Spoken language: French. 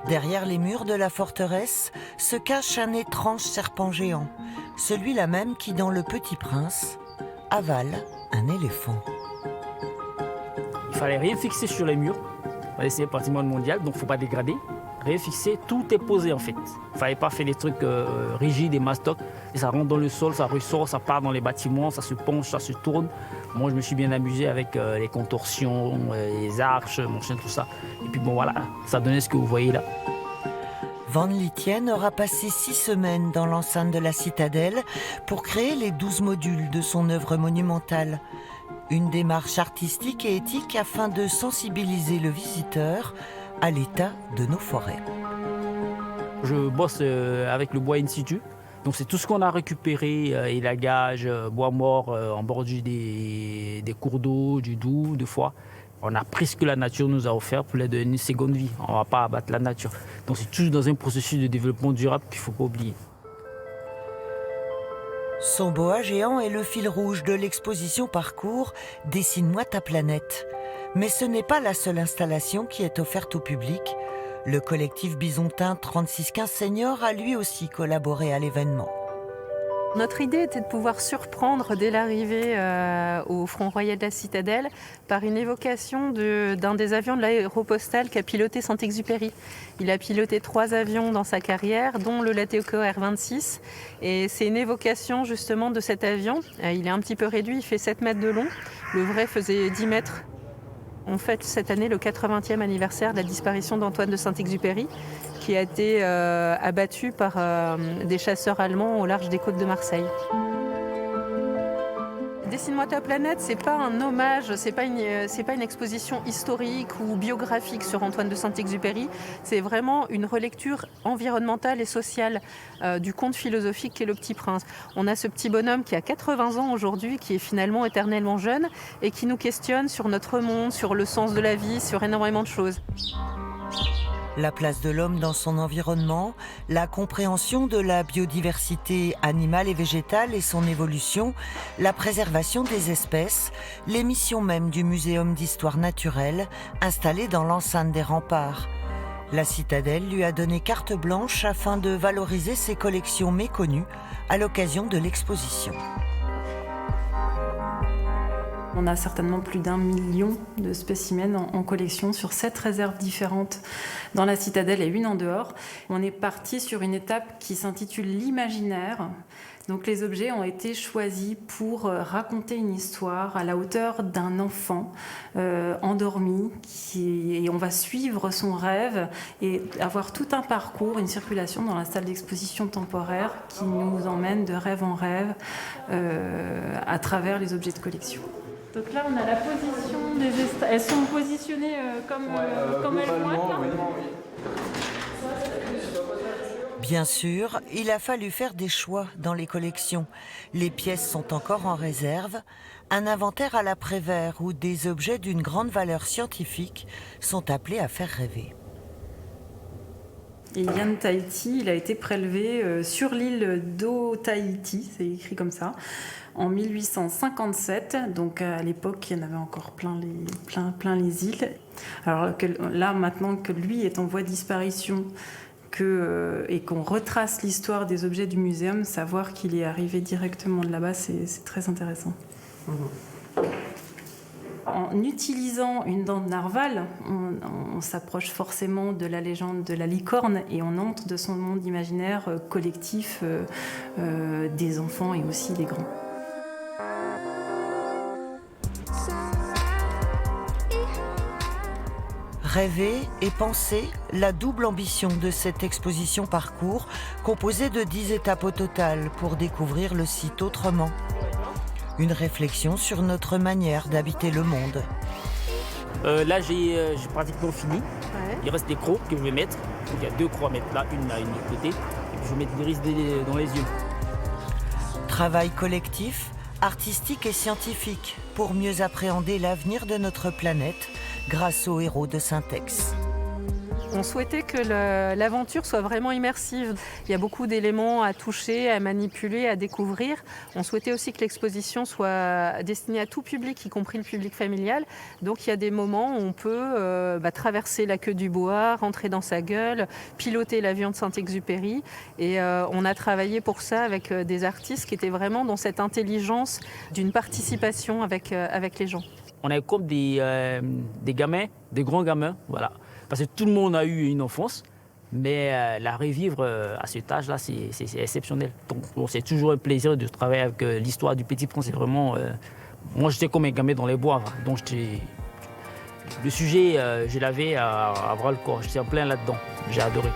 Derrière les murs de la forteresse se cache un étrange serpent géant, celui-là même qui, dans Le Petit Prince, avale un éléphant. Il fallait rien fixer sur les murs. C'est un patrimoine mondial, donc il ne faut pas dégrader. Rien fixer, tout est posé en fait. Il ne fallait pas faire des trucs rigides et mastoc. Et ça rentre dans le sol, ça ressort, ça part dans les bâtiments, ça se penche, ça se tourne. Moi, je me suis bien amusé avec les contorsions, les arches, machin, tout ça. Et puis bon, voilà, ça donnait ce que vous voyez là. Van Litjen aura passé 6 semaines dans l'enceinte de la citadelle pour créer les 12 modules de son œuvre monumentale. Une démarche artistique et éthique afin de sensibiliser le visiteur à l'état de nos forêts. Je bosse avec le bois in situ. Donc c'est tout ce qu'on a récupéré, élagage, bois mort en bordure des cours d'eau, du Doubs, de Foix. On a pris ce que la nature nous a offert pour lui donner une seconde vie. On ne va pas abattre la nature. Donc c'est toujours dans un processus de développement durable qu'il ne faut pas oublier. Son boa géant est le fil rouge de l'exposition Parcours « Dessine-moi ta planète ». Mais ce n'est pas la seule installation qui est offerte au public. Le collectif bisontin 3615 Seniors a lui aussi collaboré à l'événement. Notre idée était de pouvoir surprendre dès l'arrivée au front royal de la citadelle par une évocation d'un des avions de l'aéropostale qu'a piloté Saint-Exupéry. Il a piloté 3 avions dans sa carrière, dont le Latécoère R-26. Et c'est une évocation justement de cet avion. Il est un petit peu réduit, il fait 7 mètres de long. Le vrai faisait 10 mètres. On fête cette année le 80e anniversaire de la disparition d'Antoine de Saint-Exupéry, qui a été abattu par des chasseurs allemands au large des côtes de Marseille. Dessine-moi ta planète, c'est pas un hommage, c'est pas une exposition historique ou biographique sur Antoine de Saint-Exupéry. C'est vraiment une relecture environnementale et sociale du conte philosophique qu'est Le Petit Prince. On a ce petit bonhomme qui a 80 ans aujourd'hui, qui est finalement éternellement jeune et qui nous questionne sur notre monde, sur le sens de la vie, sur énormément de choses. La place de l'homme dans son environnement, la compréhension de la biodiversité animale et végétale et son évolution, la préservation des espèces, les missions même du Muséum d'histoire naturelle installé dans l'enceinte des remparts. La citadelle lui a donné carte blanche afin de valoriser ses collections méconnues à l'occasion de l'exposition. On a certainement plus d'1 million de spécimens en collection sur 7 réserves différentes dans la citadelle et une en dehors. On est parti sur une étape qui s'intitule l'imaginaire. Donc les objets ont été choisis pour raconter une histoire à la hauteur d'un enfant endormi et on va suivre son rêve et avoir tout un parcours, une circulation dans la salle d'exposition temporaire qui nous emmène de rêve en rêve à travers les objets de collection. Donc là, on a la position des elles sont positionnées comme elles vont être. Oui. Bien sûr, il a fallu faire des choix dans les collections. Les pièces sont encore en réserve. Un inventaire à la Prévert où des objets d'une grande valeur scientifique sont appelés à faire rêver. Et Yann Tahiti, il a été prélevé sur l'île d'O-Tahiti, c'est écrit comme ça, en 1857. Donc à l'époque, il y en avait encore plein les îles. Alors que là, maintenant que lui est en voie de disparition et qu'on retrace l'histoire des objets du muséum, savoir qu'il est arrivé directement de là-bas, c'est très intéressant. En utilisant une dent de narval, on s'approche forcément de la légende de la licorne et on entre de son monde imaginaire collectif des enfants et aussi des grands. Rêver et penser, la double ambition de cette exposition Parcours, composée de 10 étapes au total pour découvrir le site autrement. Une réflexion sur notre manière d'habiter le monde. Là, j'ai pratiquement fini. Ouais. Il reste des crocs que je vais mettre. Donc, il y a 2 crocs à mettre là, une à une autre côté. Et puis je vais mettre l'iris dans les yeux. Travail collectif, artistique et scientifique pour mieux appréhender l'avenir de notre planète grâce aux héros de Saint-Ex. On souhaitait que l'aventure soit vraiment immersive. Il y a beaucoup d'éléments à toucher, à manipuler, à découvrir. On souhaitait aussi que l'exposition soit destinée à tout public, y compris le public familial. Donc il y a des moments où on peut traverser la queue du bois, rentrer dans sa gueule, piloter l'avion de Saint-Exupéry. Et on a travaillé pour ça avec des artistes qui étaient vraiment dans cette intelligence d'une participation avec les gens. On est comme des gamins, des grands gamins, voilà. Parce que tout le monde a eu une enfance, mais la revivre à cet âge-là, c'est exceptionnel. Donc bon, c'est toujours un plaisir de travailler avec l'histoire du Petit Prince. C'est vraiment... moi, j'étais comme un gamin dans les bois. Donc le sujet, je l'avais à bras le corps. J'étais en plein là-dedans. J'ai adoré.